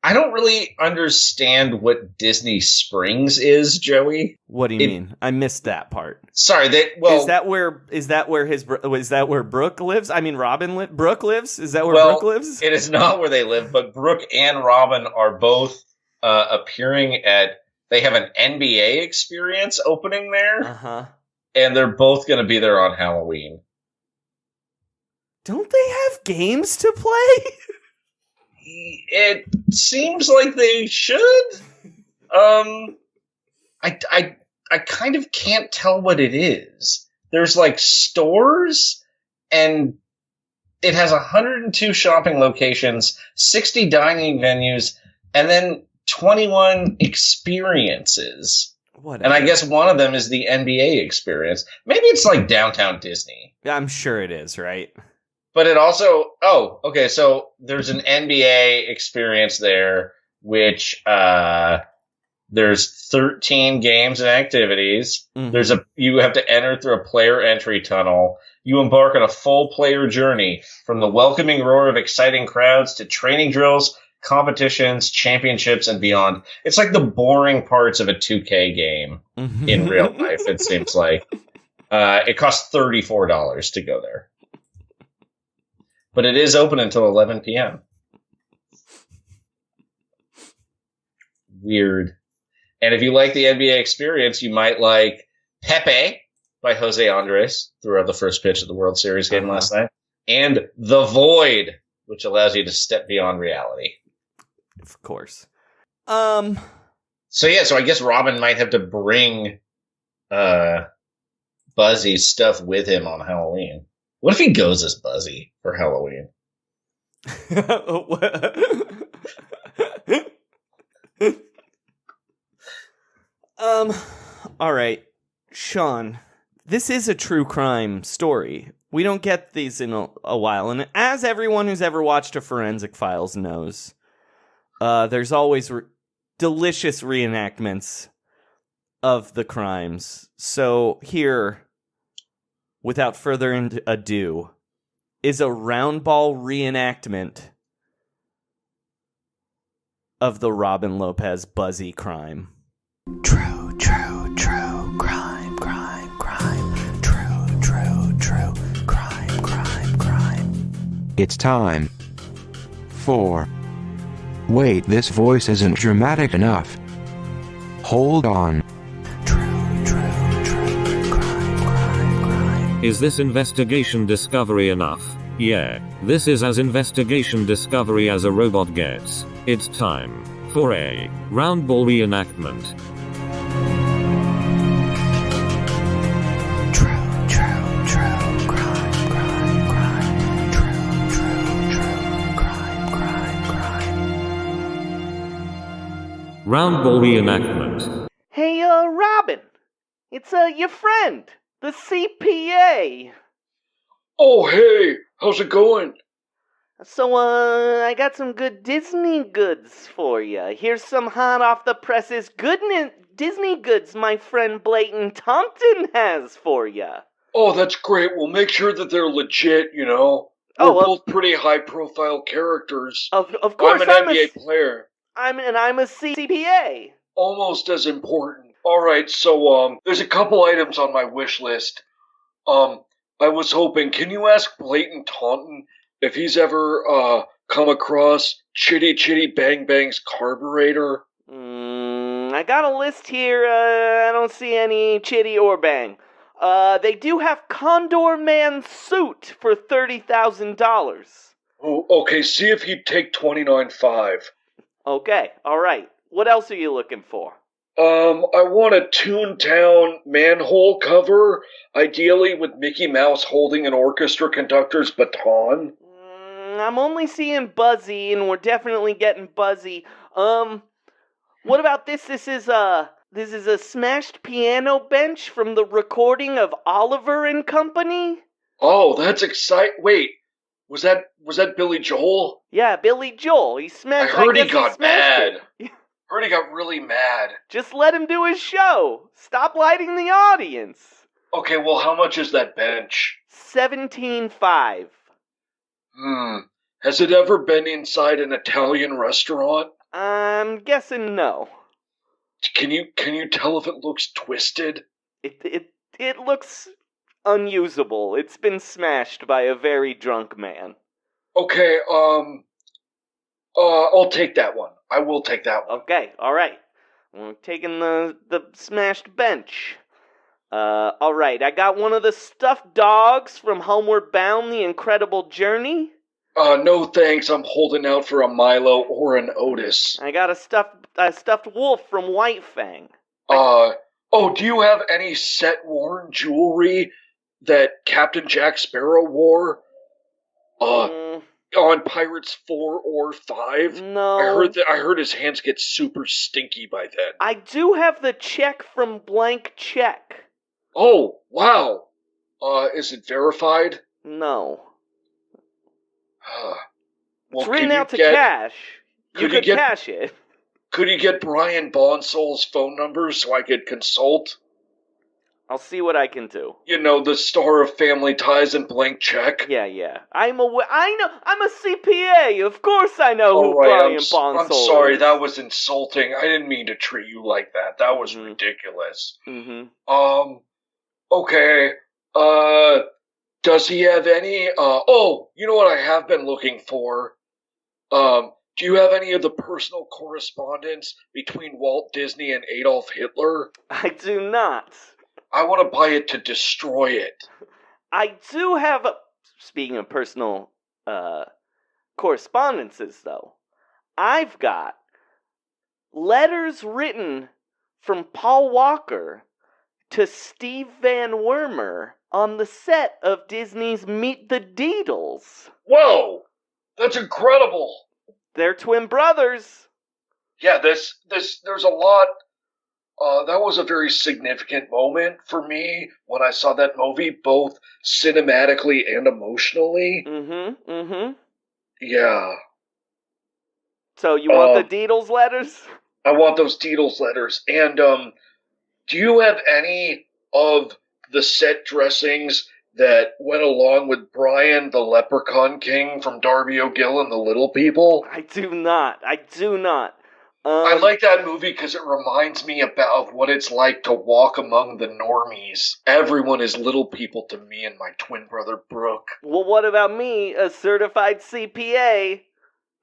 I don't really understand what Disney Springs is, Joey. What do you mean? I missed that part. Sorry, is that where Brooke lives? I mean, Brooke lives? Is that where Brooke lives? It is not where they live, but Brooke and Robin are both appearing at. They have an NBA experience opening there. Uh-huh. And they're both going to be there on Halloween. Don't they have games to play? It seems like they should. I kind of can't tell what it is. There's like stores, and it has 102 shopping locations, 60 dining venues, and then 21 experiences. Whatever. And I guess one of them is the NBA experience. Maybe it's like Downtown Disney. I'm sure it is, right? But it also... Oh, okay, so there's an NBA experience there, which there's 13 games and activities. Mm-hmm. You have to enter through a player entry tunnel. You embark on a full player journey from the welcoming roar of exciting crowds to training drills, competitions, championships, and beyond. It's like the boring parts of a 2K game in real life, it seems like. It costs $34 to go there. But it is open until 11 p.m. Weird. And if you like the NBA experience, you might like Pepe by Jose Andres, threw out the first pitch of the World Series game last night, and The Void, which allows you to step beyond reality. Of course. So I guess Robin might have to bring Buzzy's stuff with him on Halloween. What if he goes as Buzzy for Halloween? All right, Sean, this is a true crime story. We don't get these in a while, and as everyone who's ever watched a Forensic Files knows, there's always delicious reenactments of the crimes. So here, without further ado, is a roundball reenactment of the Robin Lopez Buzzy crime. True, true, true, crime, crime, crime, true, true, true, crime, crime, crime. It's time for... Wait, this voice isn't dramatic enough. Hold on. True, true, true, crime, crime, crime. Is this investigation discovery enough? Yeah, this is as investigation discovery as a robot gets. It's time for a round ball reenactment. Round ball reenactment. Hey, Robin. It's, your friend, the CPA. Oh, hey, how's it going? So, I got some good Disney goods for you. Here's some hot off the presses Disney goods my friend Blaine Thompson has for you. Oh, that's great. Well, make sure that they're legit, you know. We're both pretty high-profile characters. Of course, I'm an NBA player. I'm a CPA. Almost as important. All right, so there's a couple items on my wish list. I was hoping, can you ask Blaine Taunton if he's ever come across Chitty Chitty Bang Bang's carburetor? I got a list here. I don't see any Chitty or Bang. They do have Condor Man suit for $30,000. Oh, okay, see if he'd take $29,500. Okay, alright. What else are you looking for? I want a Toontown manhole cover, ideally with Mickey Mouse holding an orchestra conductor's baton. I'm only seeing Buzzy, and we're definitely getting Buzzy. What about this? This is a smashed piano bench from the recording of Oliver and Company. Oh, that's exciting. Wait, was that Billy Joel? Yeah, Billy Joel. He smashed. I heard he got mad. It. Heard he got really mad. Just let him do his show. Stop lighting the audience. Okay, well, how much is that bench? $17,500. Has it ever been inside an Italian restaurant? I'm guessing no. Can you tell if it looks twisted? It looks unusable. It's been smashed by a very drunk man. Okay, I'll take that one. I will take that one. Okay, alright. We're taking the smashed bench. Alright, I got one of the stuffed dogs from Homeward Bound, The Incredible Journey. No thanks, I'm holding out for a Milo or an Otis. I got a stuffed wolf from White Fang. Do you have any set-worn jewelry that Captain Jack Sparrow wore? On Pirates 4 or 5? No. I heard his hands get super stinky by then. I do have the check from Blank Check. Oh, wow. Is it verified? No. Well, it's written out to cash. You could cash it. Could you get Brian Bonsol's phone number so I could consult? I'll see what I can do. You know, the star of Family Ties and Blank Check. Yeah. I know. I'm a CPA. Of course I know who Brian Bonsall is. I'm sorry, that was insulting. I didn't mean to treat you like that. That was ridiculous. Okay. Does he have any, you know what I have been looking for? Do you have any of the personal correspondence between Walt Disney and Adolf Hitler? I do not. I want to buy it to destroy it. I do have speaking of personal, correspondences, though, I've got letters written from Paul Walker to Steve Van Wormer on the set of Disney's Meet the Deedles. Whoa! That's incredible! They're twin brothers. Yeah, there's a lot. That was a very significant moment for me when I saw that movie, both cinematically and emotionally. Yeah. So you want the Deedles letters? I want those Deedles letters. And, do you have any of the set dressings that went along with Brian the Leprechaun King from Darby O'Gill and the Little People? I do not. I like that movie because it reminds me of what it's like to walk among the normies. Everyone is little people to me and my twin brother Brooke. Well, what about me, a certified CPA?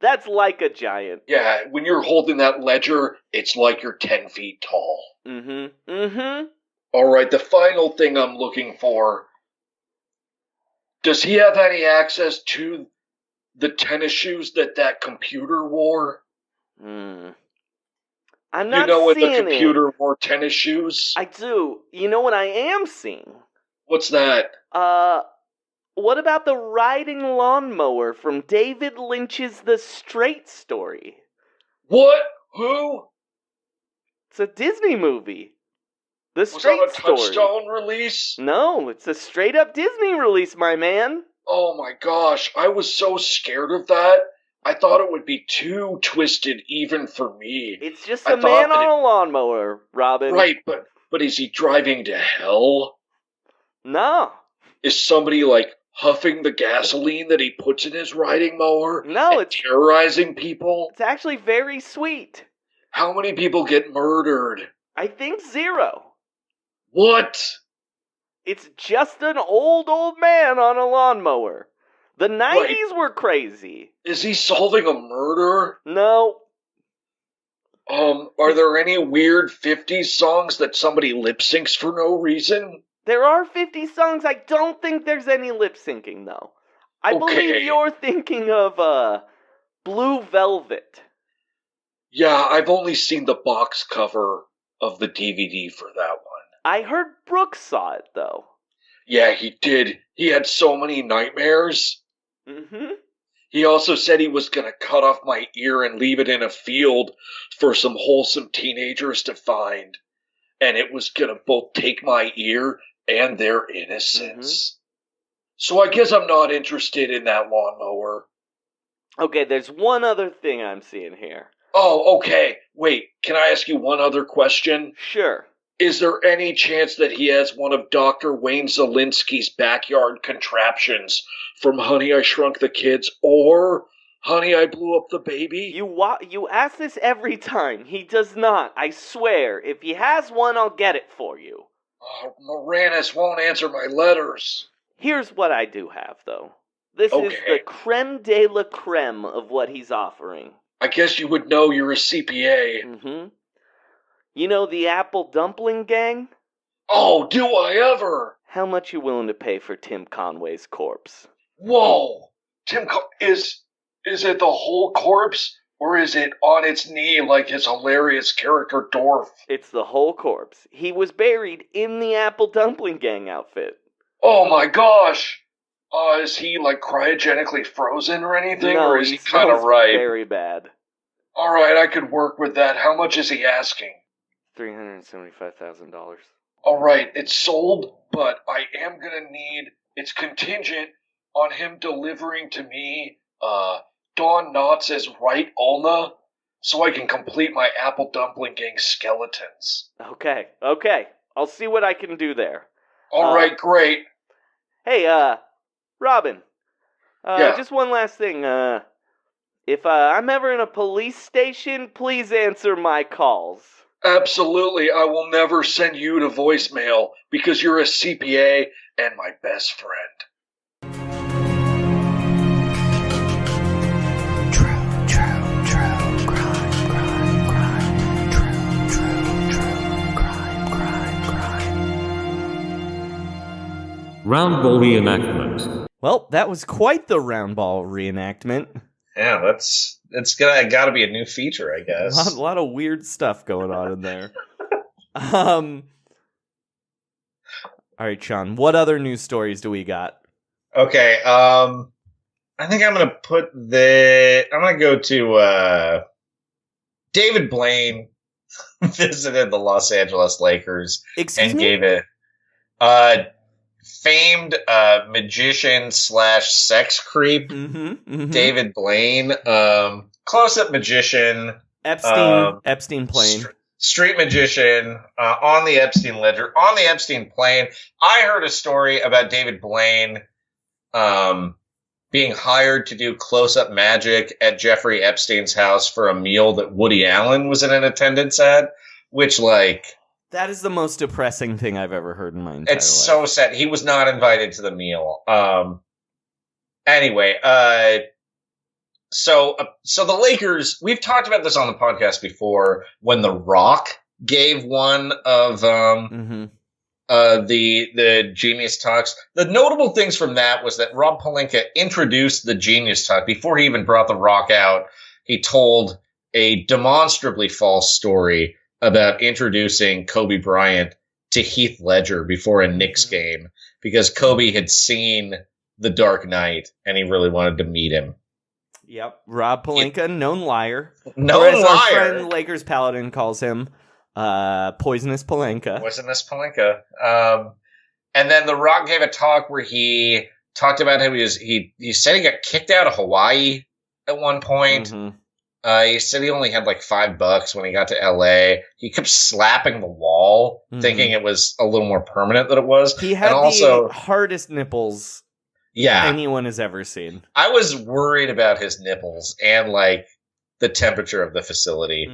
That's like a giant. Yeah, when you're holding that ledger, it's like you're 10 feet tall. Mm-hmm. All right, the final thing I'm looking for Does he have any access to the tennis shoes that computer wore? I'm not when seeing the computer it. wore tennis shoes? I do. You know what I am seeing? What's that? What about the riding lawnmower from David Lynch's The Straight Story? What? Who? It's a Disney movie. The Was Straight that a Story. Touchstone release? No, it's a straight up Disney release, my man. Oh my gosh, I was so scared of that. I thought it would be too twisted even for me. It's just a man on a lawnmower, Robin. Right, but is he driving to hell? No. Is somebody huffing the gasoline that he puts in his riding mower? No, it's terrorizing people? It's actually very sweet. How many people get murdered? I think 0. What? It's just an old man on a lawnmower. The 90s were crazy. Is he solving a murder? No. Are there any weird 50s songs that somebody lip syncs for no reason? There are 50 songs. I don't think there's any lip syncing, though. I believe you're thinking of Blue Velvet. Yeah, I've only seen the box cover of the DVD for that one. I heard Brooks saw it, though. Yeah, he did. He had so many nightmares. Mm-hmm. He also said he was going to cut off my ear and leave it in a field for some wholesome teenagers to find. And it was going to both take my ear and their innocence. Mm-hmm. So I guess I'm not interested in that lawnmower. Okay, there's one other thing I'm seeing here. Oh, okay. Wait, can I ask you one other question? Sure. Is there any chance that he has one of Dr. Wayne Zelinsky's backyard contraptions from Honey, I Shrunk the Kids or Honey, I Blew Up the Baby? You ask this every time. He does not. I swear. If he has one, I'll get it for you. Moranis won't answer my letters. Here's what I do have, though. This is the creme de la creme of what he's offering. I guess you would know you're a CPA. Mm-hmm. You know the Apple Dumpling Gang? Oh, do I ever? How much you willing to pay for Tim Conway's corpse? Whoa! Is it the whole corpse? Or is it on its knee like his hilarious character Dorf? It's the whole corpse. He was buried in the Apple Dumpling Gang outfit. Oh my gosh! Is he cryogenically frozen or anything? No, or is he kind of ripe? Very bad. Alright, I could work with that. How much is he asking? $375,000. Alright, it's sold, but I am gonna need... It's contingent on him delivering to me, Don Knotts' right ulna, so I can complete my Apple Dumpling Gang skeletons. Okay. I'll see what I can do there. Alright, great. Hey, Robin. Yeah. Just one last thing. If I'm ever in a police station, please answer my calls. Absolutely, I will never send you to voicemail because you're a CPA and my best friend. Round ball reenactment. Well, that was quite the round ball reenactment. Yeah, it's gotta be a new feature, I guess. A lot of weird stuff going on in there. All right, Sean, what other news stories do we got? Okay, I think I'm gonna go to David Blaine visited the Los Angeles Lakers and gave it famed magician / sex creep David Blaine, close-up magician, Epstein plane, street magician, on the Epstein ledger, on the Epstein plane. I heard a story about David Blaine being hired to do close-up magic at Jeffrey Epstein's house for a meal that Woody Allen was in attendance at, which that is the most depressing thing I've ever heard in my entire life. It's so sad. He was not invited to the meal. Anyway, so the Lakers, we've talked about this on the podcast before, when The Rock gave one of the Genius Talks. The notable things from that was that Rob Pelinka introduced the Genius Talk before he even brought The Rock out. He told a demonstrably false story about introducing Kobe Bryant to Heath Ledger before a Knicks game because Kobe had seen The Dark Knight and he really wanted to meet him. Yep, Rob Pelinka, known liar. Known or as liar. Our friend Lakers Paladin calls him, Poisonous Pelinka. Poisonous Pelinka. And then The Rock gave a talk where he talked about how he said he got kicked out of Hawaii at one point. He said he only had like $5 when he got to LA. He kept slapping the wall, thinking it was a little more permanent than it was. He had the hardest nipples anyone has ever seen. I was worried about his nipples and like the temperature of the facility.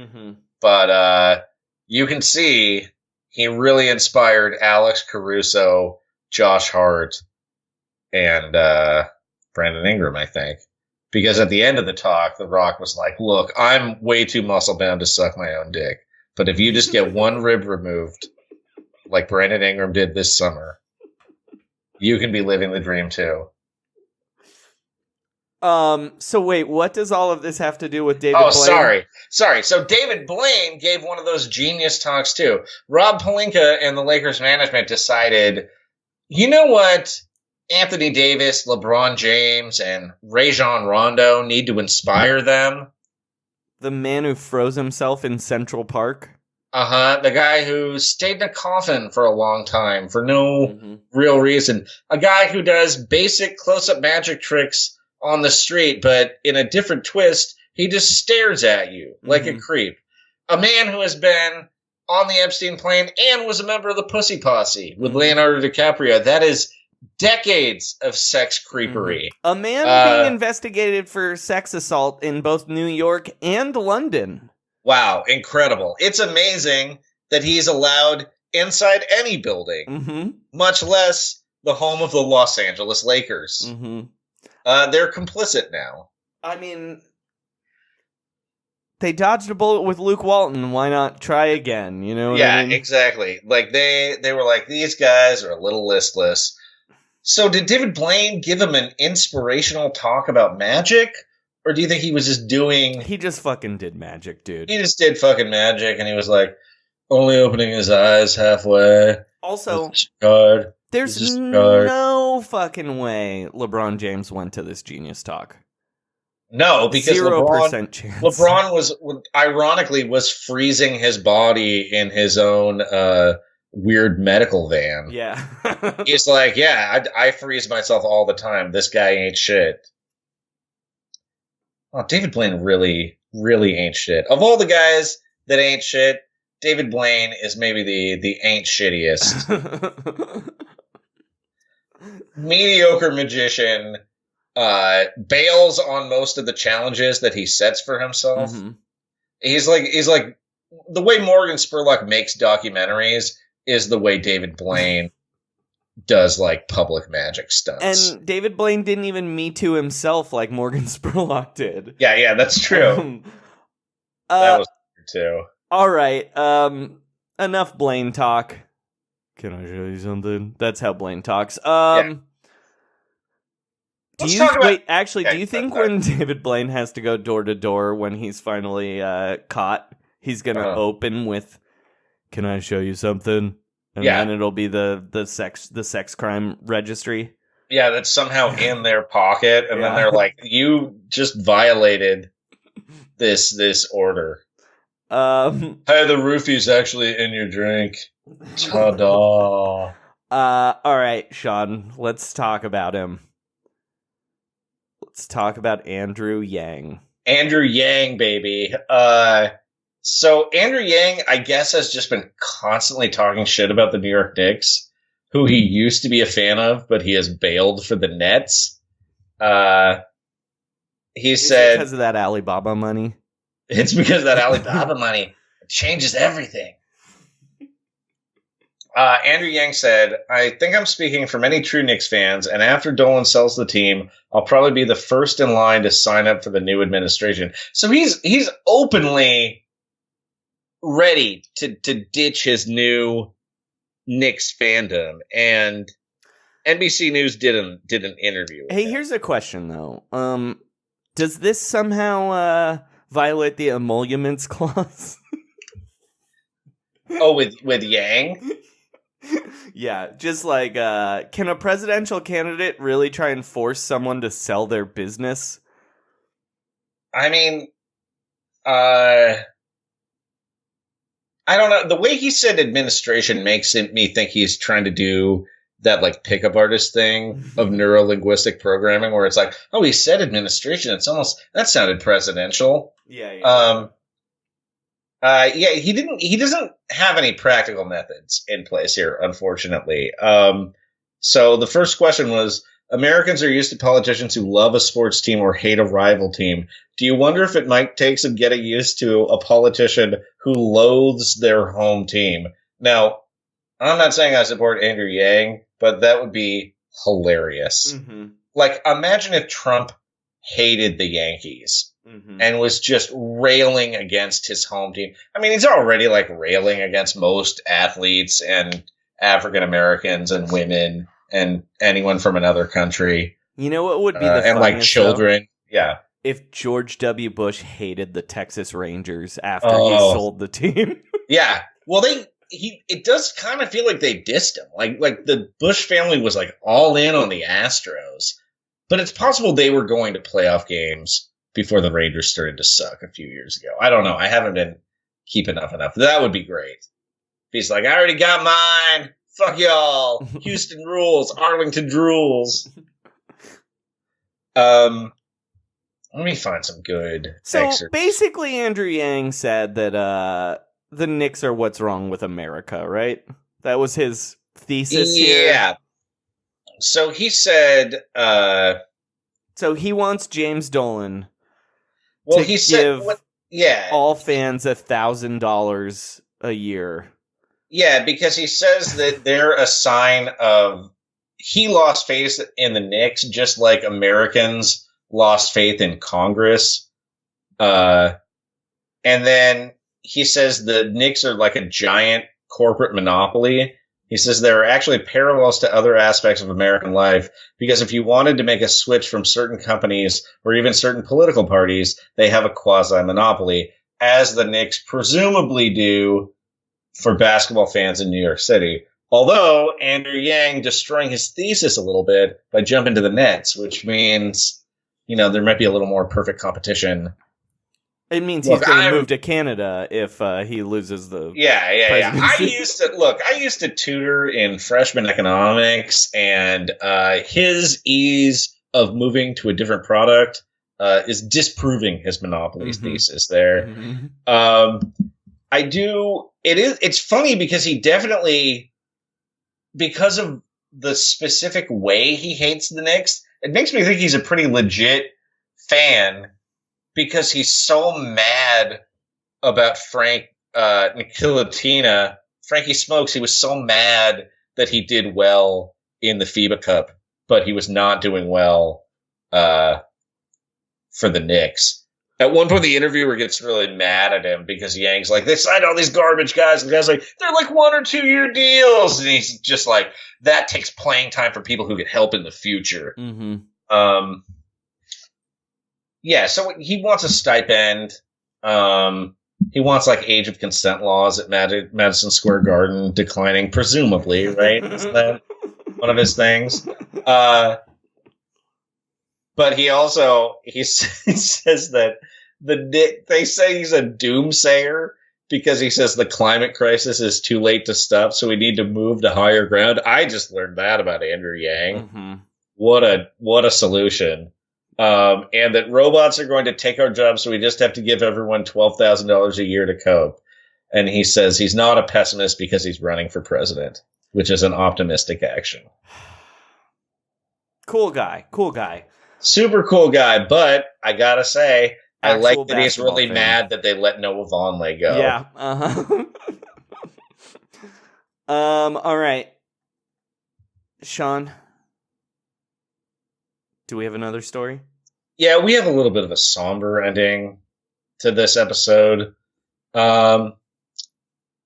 But you can see he really inspired Alex Caruso, Josh Hart, and Brandon Ingram, I think. Because at the end of the talk, The Rock was like, look, I'm way too muscle-bound to suck my own dick. But if you just get one rib removed, like Brandon Ingram did this summer, you can be living the dream too. So wait, what does all of this have to do with David Blaine? Sorry. So David Blaine gave one of those Genius Talks too. Rob Pelinka and the Lakers management decided, you know what? Anthony Davis, LeBron James, and Rajon Rondo need to inspire them. The man who froze himself in Central Park? The guy who stayed in a coffin for a long time for no real reason. A guy who does basic close-up magic tricks on the street, but in a different twist, he just stares at you like a creep. A man who has been on the Epstein plane and was a member of the Pussy Posse with Leonardo DiCaprio. That is decades of sex creepery. A man being investigated for sex assault in both New York and London. Wow, incredible. It's amazing that he's allowed inside any building, much less the home of the Los Angeles Lakers. They're complicit now. I mean, they dodged a bullet with Luke Walton. Why not try again? You know what I mean? Exactly. Like they were like, these guys are a little listless. So did David Blaine give him an inspirational talk about magic? Or do you think he was just doing... He just fucking did magic, dude. He just did fucking magic, and he was like, only opening his eyes halfway. Also, there's no fucking way LeBron James went to this Genius Talk. No, because 0% chance. LeBron was, ironically, was freezing his body in his own weird medical van. Yeah. He's like, I freeze myself all the time. This guy ain't shit. Oh, David Blaine really, really ain't shit. Of all the guys that ain't shit, David Blaine is maybe the ain't shittiest. Mediocre magician, bails on most of the challenges that he sets for himself. He's like the way Morgan Spurlock makes documentaries is the way David Blaine does like public magic stunts. And David Blaine didn't even Me Too himself like Morgan Spurlock did. Yeah, that's true. That was true too. All right, enough Blaine talk. Can I show you something? That's how Blaine talks. Do you think when David Blaine has to go door to door when he's finally caught, he's gonna open with, "Can I show you something?" And then it'll be the sex crime registry. Yeah, that's somehow in their pocket, and then they're like, "You just violated this order." Hey, the roofie's actually in your drink. Ta-da! All right, Sean. Let's talk about him. Let's talk about Andrew Yang. Andrew Yang, baby. So Andrew Yang, I guess, has just been constantly talking shit about the New York Knicks, who he used to be a fan of, but he has bailed for the Nets. He said... because of that Alibaba money? It's because of that Alibaba money. It changes everything. Andrew Yang said, I think I'm speaking for many true Knicks fans, and after Dolan sells the team, I'll probably be the first in line to sign up for the new administration. So he's openly ready to ditch his new Knicks fandom, and NBC News did an interview with Hey, him. here's a question though. Does this somehow violate the emoluments clause? Oh, with Yang? Yeah, just like, can a presidential candidate really try and force someone to sell their business? I mean, I don't know. The way he said administration makes me think he's trying to do that like pickup artist thing of neuro-linguistic programming where it's like, oh, he said administration. It's almost, that sounded presidential. Yeah. He doesn't have any practical methods in place here, unfortunately. So the first question was, Americans are used to politicians who love a sports team or hate a rival team. Do you wonder if it might take some getting used to a politician who loathes their home team? Now, I'm not saying I support Andrew Yang, but that would be hilarious. Mm-hmm. Like, imagine if Trump hated the Yankees. Mm-hmm. And was just railing against his home team. I mean, he's already like railing against most athletes and African Americans and women and anyone from another country. You know what would be the and like funniest, children? though? Yeah. If George W. Bush hated the Texas Rangers after he sold the team. Yeah. Well, it does kind of feel like they dissed him. Like the Bush family was like all in on the Astros, but it's possible they were going to playoff games before the Rangers started to suck a few years ago. I don't know. I haven't been keeping up enough. That would be great. He's like, I already got mine. Fuck y'all. Houston rules. Arlington drools. Let me find some good excerpts. Basically, Andrew Yang said that the Knicks are what's wrong with America, right? That was his thesis here. Yeah. So he said... so he wants James Dolan he said, all fans $1,000 a year. Yeah, because he says that they're a sign of he lost faith in the Knicks, just like Americans lost faith in Congress. And then he says the Knicks are like a giant corporate monopoly. He says there are actually parallels to other aspects of American life, because if you wanted to make a switch from certain companies or even certain political parties, they have a quasi-monopoly, as the Knicks presumably do for basketball fans in New York City. Although Andrew Yang destroying his thesis a little bit by jumping to the Nets, which means, there might be a little more perfect competition. It means he's going to move to Canada if he loses the presidency. I used to tutor in freshman economics, and his ease of moving to a different product is disproving his monopoly thesis there. Mm-hmm. It's funny because he definitely, because of the specific way he hates the Knicks, it makes me think he's a pretty legit fan, because he's so mad about Frank Ntilikina. Frankie Smokes, he was so mad that he did well in the FIBA Cup, but he was not doing well for the Knicks. At one point, the interviewer gets really mad at him because Yang's like, they signed all these garbage guys. And the guy's like, they're like 1 or 2 year deals. And he's just like, that takes playing time for people who could help in the future. Mm-hmm. Yeah, so he wants a stipend. He wants like age of consent laws at Madison Square Garden declining, presumably, right? Isn't that one of his things? But he also he says that they say he's a doomsayer because he says the climate crisis is too late to stop, so we need to move to higher ground. I just learned that about Andrew Yang. Mm-hmm. What a solution. And that robots are going to take our jobs, so we just have to give everyone $12,000 a year to cope. And he says he's not a pessimist because he's running for president, which is an optimistic action. Cool guy. Super cool guy, but I gotta say, I like that he's really mad that they let Noah Vonleh go. Yeah. All right. Sean, do we have another story? Yeah, we have a little bit of a somber ending to this episode.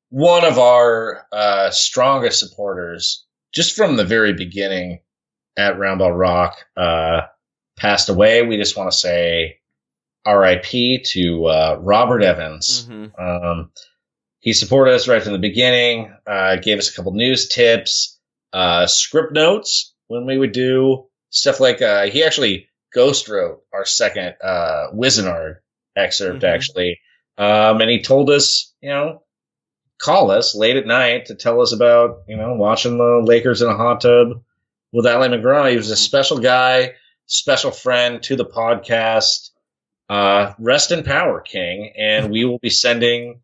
one of our strongest supporters, just from the very beginning at Roundball Rock, passed away. We just want to say R.I.P. to Robert Evans. Mm-hmm. He supported us right from the beginning, gave us a couple news tips, script notes when we would do stuff like he actually ghost wrote our second Wizenard excerpt, actually. And he told us, call us late at night to tell us about, watching the Lakers in a hot tub with Ally McGraw. He was a special guy, special friend to the podcast. Rest in power, King. And we will be sending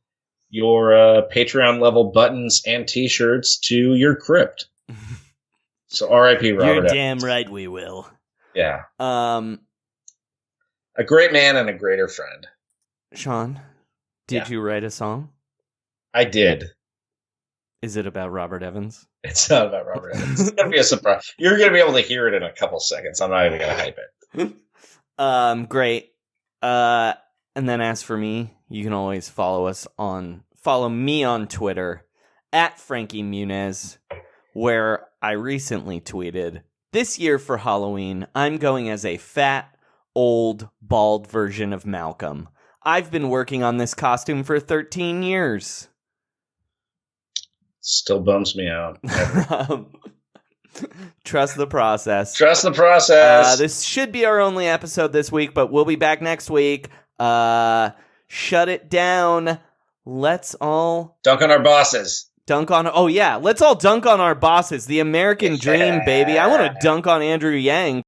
your Patreon level buttons and t-shirts to your crypt. So R.I.P. Robert You're Evans. damn right we will. Yeah. A great man and a greater friend. Sean, did you write a song? I did. Is it about Robert Evans? It's not about Robert Evans. It's going to be a surprise. You're going to be able to hear it in a couple seconds. I'm not even going to hype it. Great. And then as for me, you can always follow me on Twitter at Frankie Muniz, where I recently tweeted, this year for Halloween, I'm going as a fat, old, bald version of Malcolm. I've been working on this costume for 13 years. Still bums me out. Trust the process. Trust the process. This should be our only episode this week, but we'll be back next week. Shut it down. Let's all dunk on our bosses. Let's all dunk on our bosses. The American dream, baby. I want to dunk on Andrew Yang.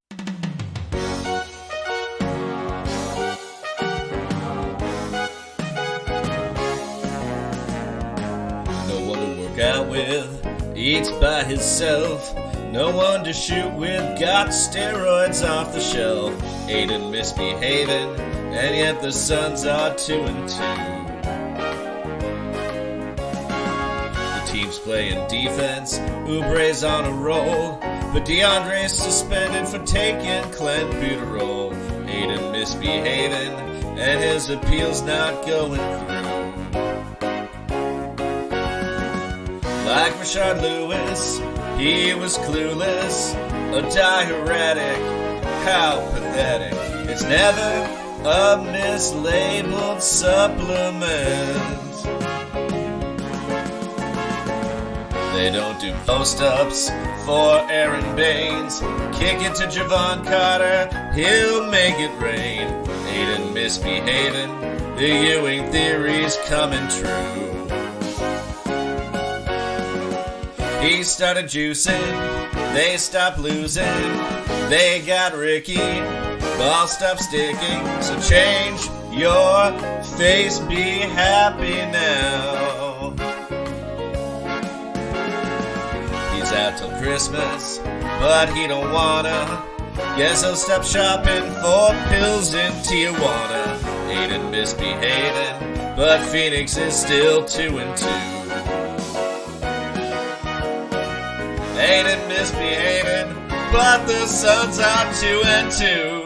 No one to work out with, eats by himself. No one to shoot with, got steroids off the shelf. Aiden misbehaving, and yet the Suns are 2-2. Teams playing defense, Oubre's on a roll, but DeAndre's suspended for taking clenbuterol. Aiden misbehaving, and his appeal's not going through. Like Rashard Lewis, he was clueless, a diuretic, how pathetic. It's never a mislabeled supplement. They don't do post-ups for Aaron Baines. Kick it to Javon Carter, he'll make it rain. Aiden misbehaving, the Ewing theory's coming true. He started juicing, they stopped losing. They got Ricky, ball stopped sticking. So change your face, be happy now. Out till Christmas, but he don't wanna. Guess he'll stop shopping for pills in Tijuana. Aiden misbehaving, but Phoenix is still 2-2. Aiden misbehaving, but the Suns are 2-2.